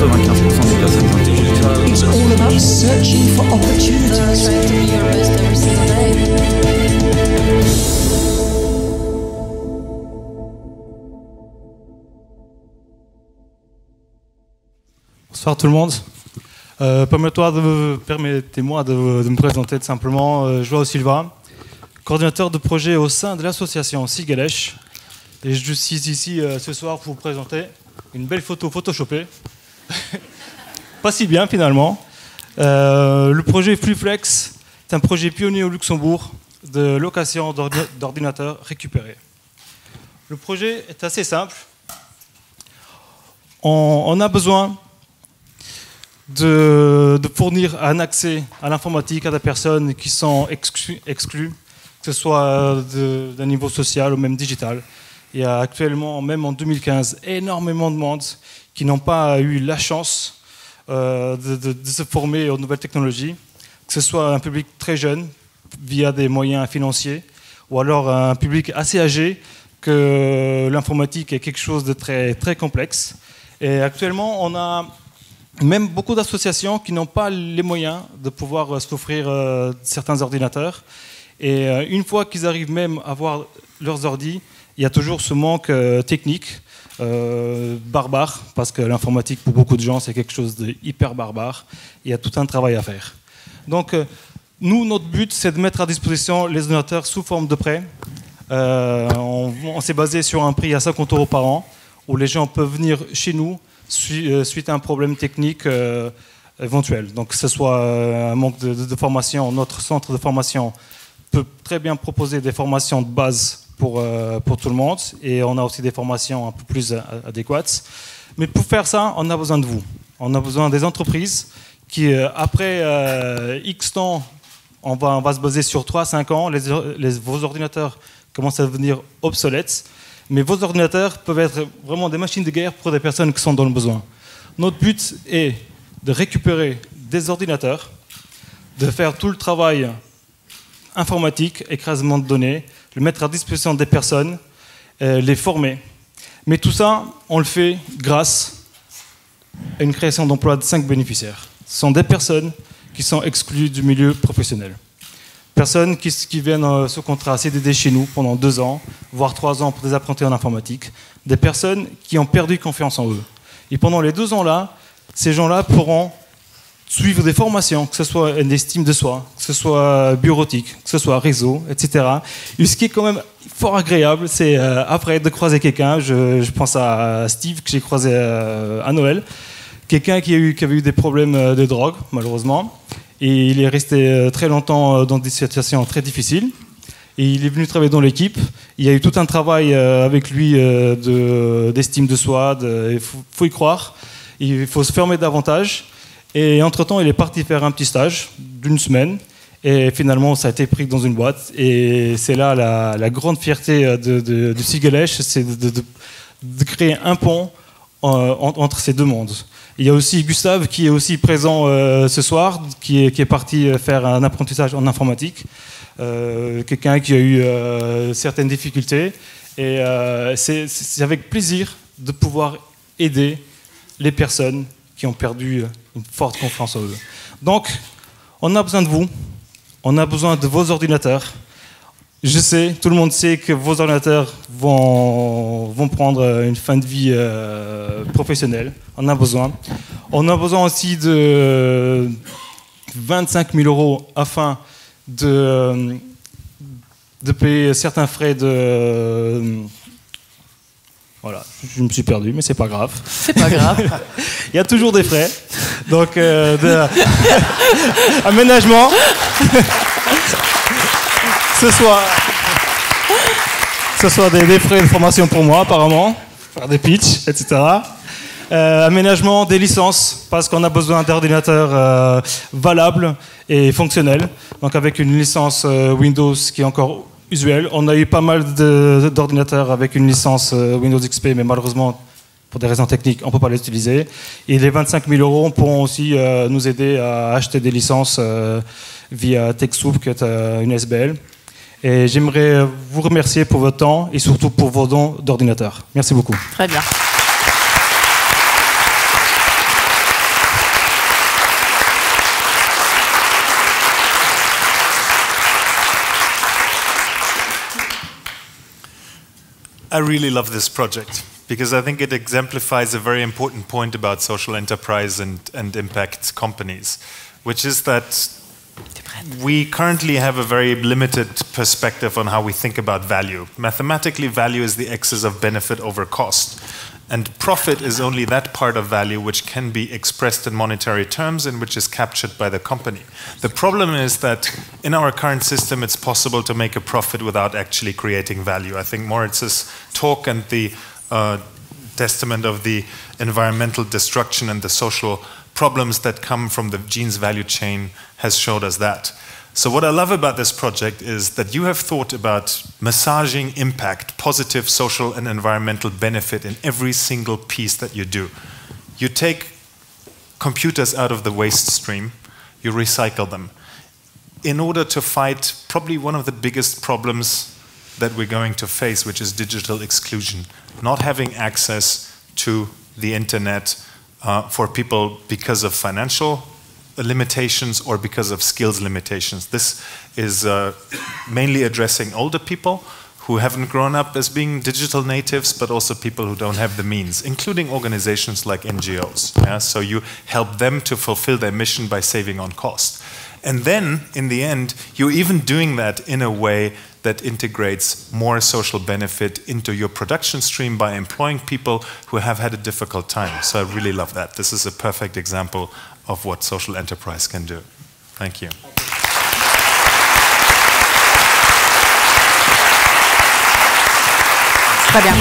95% des personnes intelligentes. It's all about searching for opportunities. Trying to be your best every single day. Bonsoir tout le monde. Permettez-moi de me présenter tout simplement. Joao Silva, coordinateur de projet au sein de l'association Sigelesh. Et je suis ici ce soir pour vous présenter une belle photo photoshopée. Pas si bien finalement. Le projet Fluflex est un projet pionnier au Luxembourg de location d'ordinateurs récupérés. Le projet est assez simple. On a besoin de fournir un accès à l'informatique à des personnes qui sont exclues, que ce soit d'un niveau social ou même digital. Il y a actuellement, même en 2015, énormément de monde qui n'ont pas eu la chance de se former aux nouvelles technologies, que ce soit un public très jeune, via des moyens financiers, ou alors un public assez âgé, que l'informatique est quelque chose de très, très complexe. Et actuellement, on a même beaucoup d'associations qui n'ont pas les moyens de pouvoir s'offrir certains ordinateurs. Et une fois qu'ils arrivent même à avoir leurs ordis, il y a toujours ce manque technique, barbare, parce que l'informatique, pour beaucoup de gens, c'est quelque chose de hyper barbare. Il y a tout un travail à faire. Donc, nous, notre but, c'est de mettre à disposition les ordinateurs sous forme de prêt. On s'est basé sur un prix à 50 € par an, où les gens peuvent venir chez nous suite à un problème technique éventuel. Donc, que ce soit un manque de formation, notre centre de formation peut très bien proposer des formations de base pour tout le monde, et on a aussi des formations un peu plus adéquates. Mais pour faire ça, on a besoin de vous. On a besoin des entreprises qui, après X temps, on va se baser sur 3-5 ans, vos ordinateurs commencent à devenir obsolètes. Mais vos ordinateurs peuvent être vraiment des machines de guerre pour des personnes qui sont dans le besoin. Notre but est de récupérer des ordinateurs, de faire tout le travail informatique, écrasement de données, le mettre à disposition des personnes, les former. Mais tout ça, on le fait grâce à une création d'emplois de 5 bénéficiaires. Ce sont des personnes qui sont exclues du milieu professionnel. Personnes qui viennent sous contrat CDD chez nous pendant 2 ans, voire 3 ans pour des apprentis en informatique. Des personnes qui ont perdu confiance en eux. Et pendant les 2 ans-là, ces gens-là pourront suivre des formations, que ce soit une estime de soi, que ce soit bureautique, que ce soit réseau, etc. Et ce qui est quand même fort agréable, c'est après de croiser quelqu'un, je pense à Steve que j'ai croisé à Noël, quelqu'un qui avait eu des problèmes de drogue, malheureusement. Et il est resté très longtemps dans des situations très difficiles. Et il est venu travailler dans l'équipe. Il y a eu tout un travail avec lui d'estime de soi. Il faut y croire. Il faut se fermer davantage. Et entre-temps, il est parti faire un petit stage d'1 semaine. Et finalement, ça a été pris dans une boîte. Et c'est là la grande fierté du Sigelesh, c'est de créer un pont entre ces deux mondes. Il y a aussi Gustave qui est aussi présent ce soir, qui est parti faire un apprentissage en informatique. Quelqu'un qui a eu certaines difficultés. Et c'est avec plaisir de pouvoir aider les personnes qui ont perdu une forte confiance en eux. Donc, on a besoin de vous. On a besoin de vos ordinateurs. Je sais, tout le monde sait que vos ordinateurs vont prendre une fin de vie professionnelle. On a besoin. On a besoin aussi de 25 000 € afin de payer certains frais de... Voilà, je me suis perdu, mais c'est pas grave. C'est pas grave. Il y a toujours des frais. Donc, aménagement. Ce soit des frais de formation pour moi, apparemment, faire des pitchs, etc. Aménagement des licences, parce qu'on a besoin d'ordinateurs valables et fonctionnels. Donc avec une licence Windows qui est encore usuelle. On a eu pas mal d'ordinateurs avec une licence Windows XP, mais malheureusement, pour des raisons techniques, on ne peut pas les utiliser. Et les 25 000 € pourront aussi nous aider à acheter des licences via TechSoup, qui est une SBL. Et j'aimerais vous remercier pour votre temps et surtout pour vos dons d'ordinateurs. Merci beaucoup. Très bien. I really love this project because I think it exemplifies a very important point about social enterprise and impact companies, which is that we currently have a very limited perspective on how we think about value. Mathematically, value is the axis of benefit over cost. And profit is only that part of value which can be expressed in monetary terms and which is captured by the company. The problem is that in our current system, it's possible to make a profit without actually creating value. I think Moritz's talk and the testament of the environmental destruction and the social problems that come from the jeans value chain has showed us that. So what I love about this project is that you have thought about massaging impact, positive social and environmental benefit in every single piece that you do. You take computers out of the waste stream, you recycle them. In order to fight probably one of the biggest problems that we're going to face, which is digital exclusion, not having access to the internet for people because of financial limitations or because of skills limitations. This is mainly addressing older people who haven't grown up as being digital natives, but also people who don't have the means, including organizations like NGOs. Yeah? So you help them to fulfill their mission by saving on cost. And then, in the end, you're even doing that in a way that integrates more social benefit into your production stream by employing people who have had a difficult time. So I really love that. This is a perfect example of what social enterprise can do. Thank you. Très bien.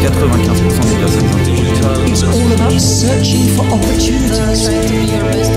95% des personnes intelligentes. It's all about searching for opportunities. Trying to be your best